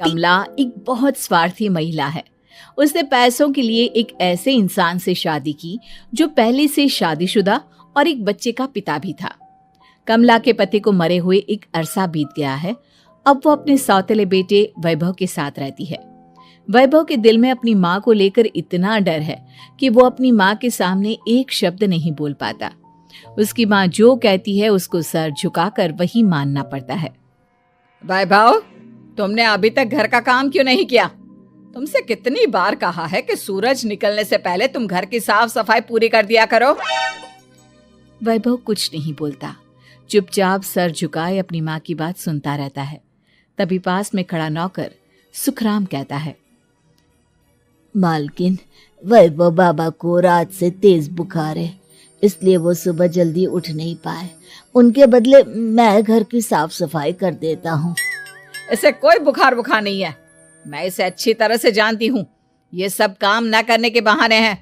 कमला एक बहुत स्वार्थी महिला है। उसने पैसों के लिए एक ऐसे इंसान से शादी की जो पहले से शादीशुदा और एक बच्चे का पिता भी था। कमला के पति को मरे हुए एक अरसा बीत गया है। अब वो अपने सौतेले बेटे वैभव के साथ रहती है। वैभव के दिल में अपनी माँ को लेकर इतना डर है कि वो अपनी माँ के सामने एक शब्द नहीं बोल पाता। उसकी माँ जो कहती है उसको सर झुकाकर वही मानना पड़ता है। वैभव, तुमने अभी तक घर का काम क्यों नहीं किया? तुमसे कितनी बार कहा है कि सूरज निकलने से पहले तुम घर की साफ सफाई पूरी कर दिया करो। वैभव कुछ नहीं बोलता, चुपचाप सर झुकाए अपनी माँ की बात सुनता रहता है। तभी पास में खड़ा नौकर सुखराम कहता है, मालकिन, वैभव बाबा को रात से तेज बुखार है, इसलिए वो सुबह जल्दी उठ नहीं पाए। उनके बदले मैं घर की साफ सफाई कर देता हूँ। इसे कोई बुखार नहीं है। मैं इसे अच्छी तरह से जानती हूँ। ये सब काम न करने के बहाने हैं।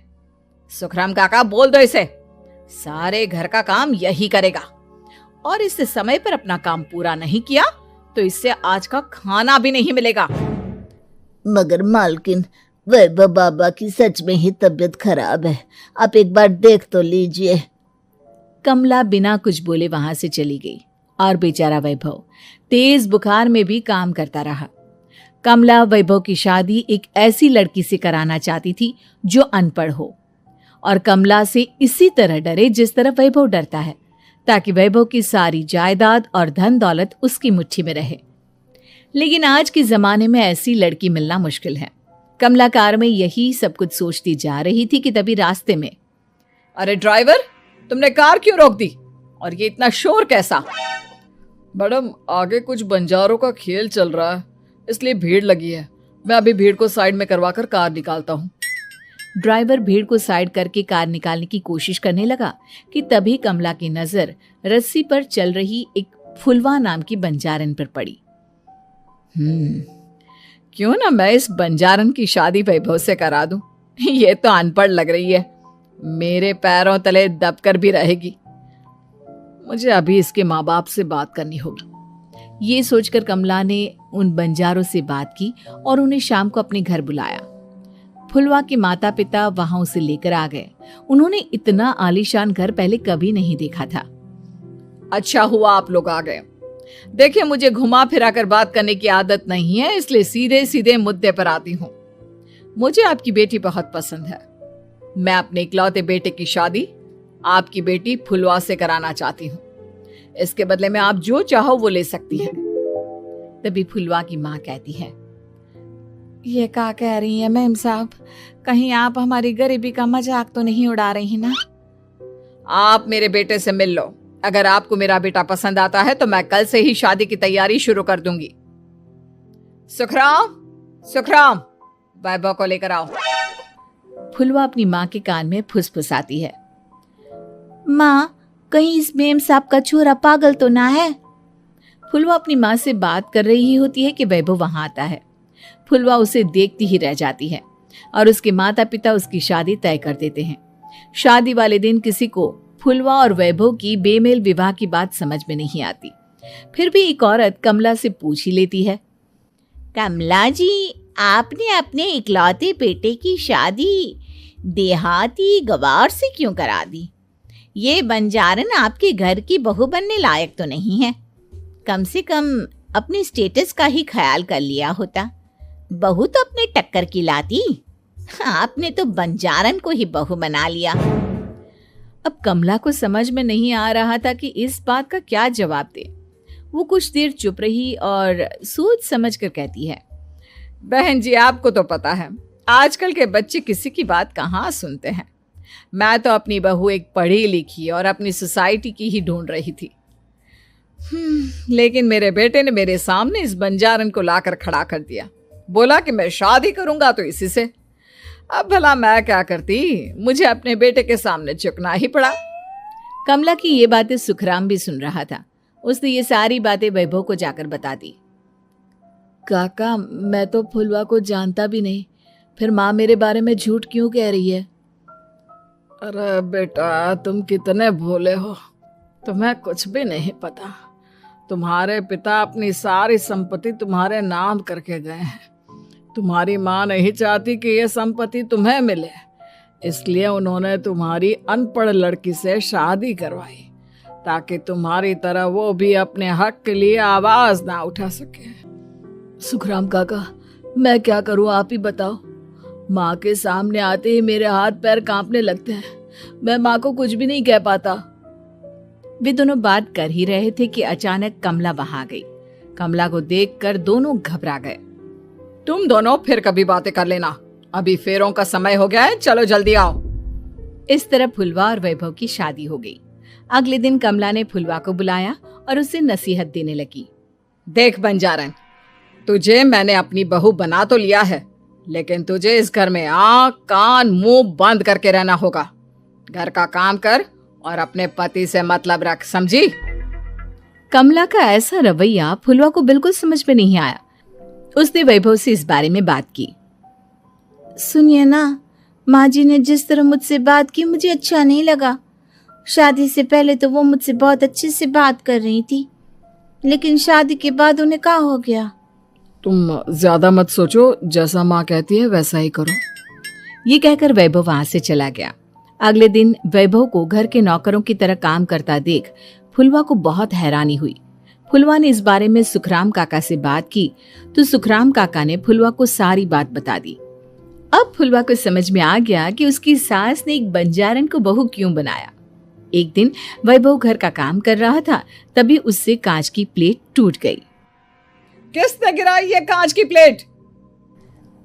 सुखराम काका, बोल दो इसे, सारे घर का काम यही करेगा। और इससे समय पर अपना काम पूरा नहीं किया तो इससे आज का खाना भी नहीं मिलेगा। मगर मालकिन, वैभव बाबा की सच में ही तबीयत खराब है, आप एक बार देख तो लीजिए। कमला बिना कुछ बोले वहां से चली गई और बेचारा वैभव तेज बुखार में भी काम करता रहा। कमला वैभव की शादी एक ऐसी लड़की से कराना चाहती थी जो अनपढ़ हो और कमला से इसी तरह डरे जिस तरह वैभव डरता है, ताकि वैभव की सारी जायदाद और धन दौलत उसकी मुट्ठी में रहे। लेकिन आज के जमाने में ऐसी लड़की मिलना मुश्किल है। कमला कार में यही सब कुछ सोचती जा रही थी कि तभी रास्ते में, अरे ड्राइवर, तुमने कार क्यों रोक दी? और ये इतना शोर कैसा? मैडम, आगे कुछ बंजारों का खेल चल रहा है, इसलिए भीड़ लगी है। मैं अभी भीड़ को साइड में करवाकर कार निकालता हूँ। ड्राइवर भीड़ को साइड करके कार निकालने की कोशिश करने लगा कि तभी कमला की नजर रस्सी पर चल रही एक फुलवा नाम की बंजारन पर पड़ी। क्यों ना मैं इस बंजारन की शादी वैभव से करा दूं? ये तो अनपढ़ लग रही है, मेरे पैरों तले दबकर भी रहेगी। मुझे अभी इसके माँ बाप से बात करनी होगी। ये सोचकर कमला ने उन बंजारों से बात की और उन्हें शाम को अपने घर बुलाया। फुलवा के माता पिता वहां उसे लेकर आ गए। उन्होंने इतना आलीशान घर पहले कभी नहीं देखा था। अच्छा हुआ आप लोग आ गए। देखिए, मुझे घुमा फिरा कर बात करने की आदत नहीं है, इसलिए सीधे सीधे मुद्दे पर आती हूँ। मुझे आपकी बेटी बहुत पसंद है। मैं अपने इकलौते बेटे की शादी आपकी बेटी फुलवा से कराना चाहती हूँ। इसके बदले में आप जो चाहो वो ले सकती हैं। तभी फुलवा की माँ कहती है, ये क्या कह रही है मैम साहब? कहीं आप हमारी गरीबी का मजाक तो नहीं उड़ा रही ना? आप मेरे बेटे से मिल लो। अगर आपको मेरा बेटा पसंद आता है तो मैं कल से ही शादी की तैयारी शुरू कर दूंगी। सुखराम, वैभव को लेकर आओ। फुलवा अपनी माँ के कान में फुसफुसाती है, माँ, कहीं इस मेम साहब का छोरा पागल तो ना है? फुलवा अपनी माँ से बात कर रही होती है कि वैभव वहां आता है। फुलवा उसे देखती ही रह जाती है और उसके माता पिता उसकी शादी तय कर देते हैं। शादी वाले दिन किसी को फुलवा और वैभव की बेमेल विवाह की बात समझ में नहीं आती। फिर भी एक औरत कमला से पूछ ही लेती है, कमला जी, आपने अपने इकलौते बेटे की शादी देहाती गवार से क्यों करा दी? ये बंजारन आपके घर की बहू बनने लायक तो नहीं है। कम से कम अपने स्टेटस का ही ख्याल कर लिया होता। बहू तो अपने टक्कर की लाती, आपने तो बंजारन को ही बहू बना लिया। अब कमला को समझ में नहीं आ रहा था कि इस बात का क्या जवाब दे। वो कुछ देर चुप रही और सोच समझ कर कहती है, बहन जी, आपको तो पता है आजकल के बच्चे किसी की बात कहाँ सुनते हैं। मैं तो अपनी बहू एक पढ़ी लिखी और अपनी सोसाइटी की ही ढूंढ रही थी। लेकिन मेरे बेटे ने मेरे सामने इस बंजारन को लाकर खड़ा कर दिया। बोला कि मैं शादी करूंगा तो इसी से। अब भला मैं क्या करती, मुझे अपने बेटे के सामने झुकना ही पड़ा। कमला की ये बातें सुखराम भी सुन रहा था। उसने ये सारी बातें वैभव को जाकर बता दी। काका, मैं तो फुलवा को जानता भी नहीं, फिर माँ मेरे बारे में झूठ क्यों कह रही है? अरे बेटा, तुम कितने भोले हो, तुम्हें कुछ भी नहीं पता। तुम्हारे पिता अपनी सारी संपत्ति तुम्हारे नाम करके गए हैं। तुम्हारी माँ नहीं चाहती कि यह संपत्ति तुम्हें मिले, इसलिए उन्होंने तुम्हारी अनपढ़ लड़की से शादी करवाई ताकि तुम्हारी तरह वो भी अपने हक के लिए आवाज ना उठा सके। सुखराम काका, मैं क्या करूं, आप ही बताओ। माँ के सामने आते ही मेरे हाथ पैर कांपने लगते हैं। मैं माँ को कुछ भी नहीं कह पाता। वे दोनों बात कर ही रहे थे कि अचानक कमला वहां आ गई। कमला को देखकर दोनों घबरा गए। तुम दोनों फिर कभी बातें कर लेना, अभी फेरों का समय हो गया है, चलो जल्दी आओ। इस तरह फुलवा और वैभव की शादी हो गई। अगले दिन कमला ने फुलवा को बुलाया और उसे नसीहत देने लगी। देख बंजारन, तुझे मैंने अपनी बहू बना तो लिया है, लेकिन तुझे इस घर में आंख कान मुंह बंद करके रहना होगा। घर का काम कर और अपने पति से मतलब रख, समझी? कमला का ऐसा रवैया फुलवा को बिल्कुल समझ में नहीं आया। उसने वैभव से इस बारे में बात की। सुनिए ना, माँ जी ने जिस तरह मुझसे बात की मुझे अच्छा नहीं लगा। शादी से पहले तो वो मुझसे बहुत अच्छे से बात कर रही थी, लेकिन शादी के बाद उन्हें क्या हो गया? तुम ज्यादा मत सोचो, जैसा माँ कहती है वैसा ही करो। ये कहकर वैभव वहां से चला गया। अगले दिन वैभव को घर के नौकरों की तरह काम करता देख फुलवा को बहुत हैरानी हुई। फुलवा ने इस बारे में सुखराम काका से बात की तो सुखराम काका ने फुलवा को सारी बात बता दी। अब फुलवा को समझ में आ गया कि उसकी सास ने एक बंजारन को बहू क्यों बनाया। एक दिन वैभव घर का काम कर रहा था, तभी उससे कांच की प्लेट टूट गई। किसने गिराई ये कांच की प्लेट?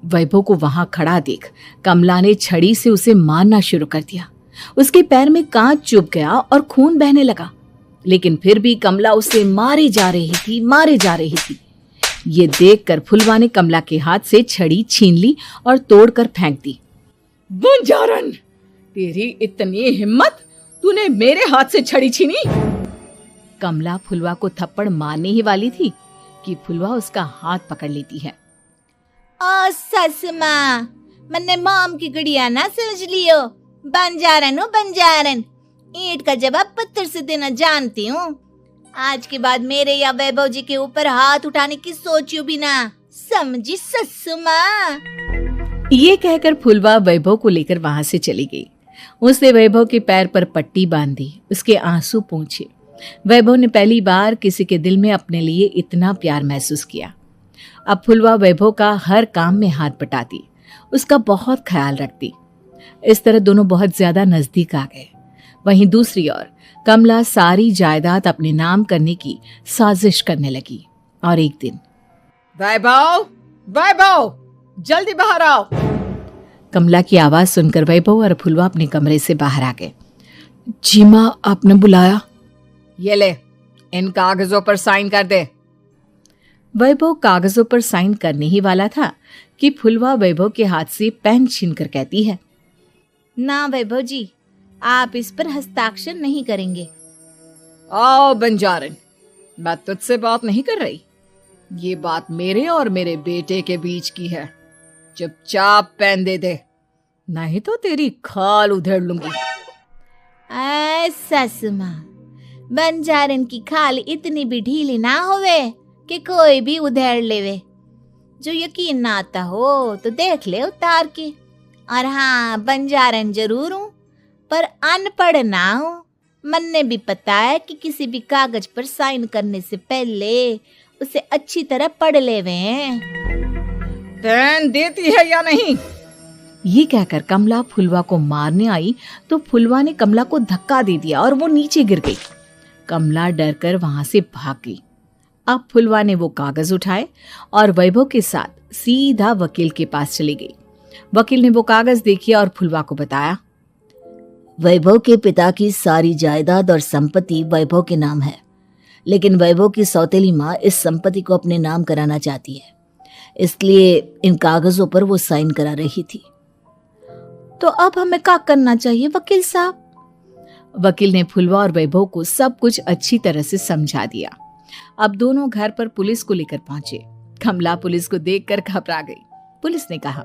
वैभव को वहां खड़ा देख कमला ने छड़ी से उसे मारना शुरू कर दिया। उसके पैर में कांच चुभ गया और खून बहने लगा, लेकिन फिर भी कमला उसे मारे जा रही थी। ये देखकर फुलवा ने कमला के हाथ से छड़ी छीन ली और तोड़कर फेंक दी। बंजारन, तेरी इतनी हिम्मत, तूने मेरे हाथ से छड़ी छीनी? कमला फुलवा को थप्पड़ मारने ही वाली थी कि फुलवा उसका हाथ पकड़ लेती है। ओ सस माँ, मैंने मॉम की गुड़िया ना समझ लियो। बंजारन हो बंजारन, ईंट का जवाब पत्थर से देना जानती हूँ। आज के बाद मेरे या वैभव जी के ऊपर हाथ उठाने की सोचियो भी ना, समझी ससु माँ? ये कहकर फुलवा वैभव को लेकर वहां से चली गई। उसने वैभव के पैर पर पट्टी बांधी, उसके आंसू पोंछे। वैभव ने पहली बार किसी के दिल में अपने लिए इतना प्यार महसूस किया। अब फुलवा वैभव का हर काम में हाथ बटाती, उसका बहुत ख्याल रखती। इस तरह दोनों बहुत ज्यादा नजदीक आ गए। वहीं दूसरी ओर कमला सारी जायदाद अपने नाम करने की साजिश करने लगी। और एक दिन, वैभव, वैभव, जल्दी बाहर आओ। कमला की आवाज सुनकर वैभव और फुलवा अपने कमरे से बाहर आ गए। जी माँ, आपने बुलाया? ये ले, इन कागजों पर साइन कर दे। वैभव कागजों पर साइन करने ही वाला था कि फुलवा वैभव के हाथ से पेन छीनकर कहती है, ना वैभव जी, आप इस पर हस्ताक्षर नहीं करेंगे। आओ बंजारन, मैं तुझसे बात नहीं कर रही। ये बात मेरे और मेरे बेटे के बीच की है। चुपचाप पेन दे दे, नहीं तो तेरी खाल उधेड़ लूंगी। ससु माँ, बंजारन की खाल इतनी भी ढीली ना होवे कि कोई भी उधेड़ लेवे। जो यकीन ना आता हो तो देख ले उतार के। और हाँ, बंजारन जरूर हूँ पर अनपढ़ ना हूँ। मैंने भी पता है कि किसी भी कागज पर साइन करने से पहले उसे अच्छी तरह पढ़ लेवे हैं। पेन देती है या नहीं? ये कहकर कमला फुलवा को मारने आई तो फुलवा ने कमला को धक्का दे दिया और वो नीचे गिर गई। कमला डरकर वहां से भाग गई। अब फुलवा ने वो कागज उठाए और वैभव के साथ सीधा वकील के पास चली गई। वकील ने वो कागज देखी और फुलवा को बताया, वैभव के पिता की सारी जायदाद और संपत्ति वैभव के नाम है, लेकिन वैभव की सौतेली माँ इस संपत्ति को अपने नाम कराना चाहती है, इसलिए इन कागजों पर वो साइन करा रही थी। तो अब हमें क्या करना चाहिए वकील साहब? वकील ने फुलवा और वैभव को सब कुछ अच्छी तरह से समझा दिया। अब दोनों घर पर पुलिस को लेकर पहुंचे। कमला पुलिस को देखकर घबरा गई। पुलिस ने कहा,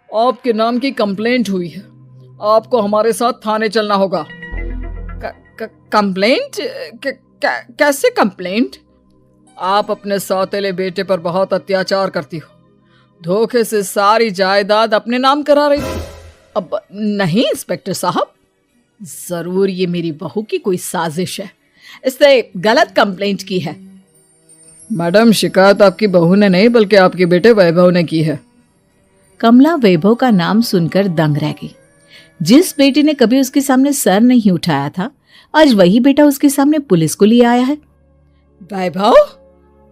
आपके नाम की कंप्लेंट हुई है, आपको हमारे साथ थाने चलना होगा। कंप्लेंट? कैसे कंप्लेंट? आप अपने सौतेले बेटे पर बहुत अत्याचार करती हो, धोखे से सारी जायदाद अपने नाम करा रही थी। अब नहीं इंस्पेक्टर साहब, जरूर ये मेरी बहू की कोई साजिश है, इसने गलत कंप्लेंट की है। मैडम, शिकायत आपकी बहू ने नहीं बल्कि आपके बेटे वैभव ने की है। कमला वैभव का नाम सुनकर दंग रह गई। जिस बेटे ने कभी उसके सामने सर नहीं उठाया था, आज वही बेटा उसके सामने पुलिस को लिए आया है। वैभव,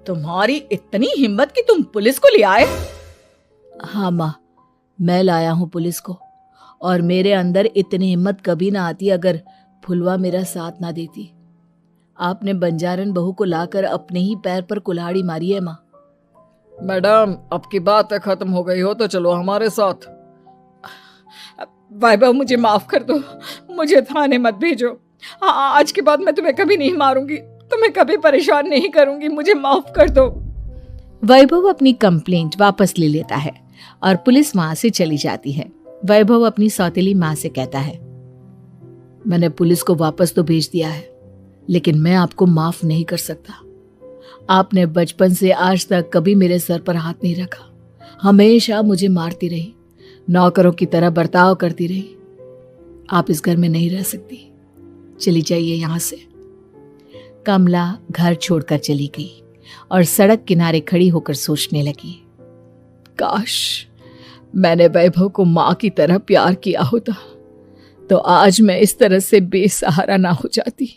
तुम्हारी इतनी हिम्मत कि तुम पुलिस को ले आए? हाँ माँ, मैं लाया हूँ पुलिस को, और मेरे अंदर इतनी हिम्मत कभी ना आती अगर फुलवा मेरा साथ ना देती। आपने बंजारन बहू को लाकर अपने ही पैर पर कुल्हाड़ी मारी है माँ। मैडम, अब की बात खत्म हो गई हो तो चलो हमारे साथ। वैभव, मुझे माफ कर दो, मुझे थाने मत भेजो। आज के बाद मैं तुम्हें कभी नहीं मारूंगी, तुम्हें कभी परेशान नहीं करूंगी, मुझे माफ कर दो। वैभव अपनी कंप्लेंट वापस ले लेता है और पुलिस वहां से चली जाती है। वैभव अपनी सौतेली माँ से कहता है, मैंने पुलिस को वापस तो भेज दिया है, लेकिन मैं आपको माफ नहीं कर सकता। आपने बचपन से आज तक कभी मेरे सर पर हाथ नहीं रखा, हमेशा मुझे मारती रही, नौकरों की तरह बर्ताव करती रही। आप इस घर में नहीं रह सकती, चली जाइए यहां से। कमला घर छोड़कर चली गई और सड़क किनारे खड़ी होकर सोचने लगी, काश मैंने वैभव को माँ की तरह प्यार किया होता तो आज मैं इस तरह से बेसहारा ना हो जाती।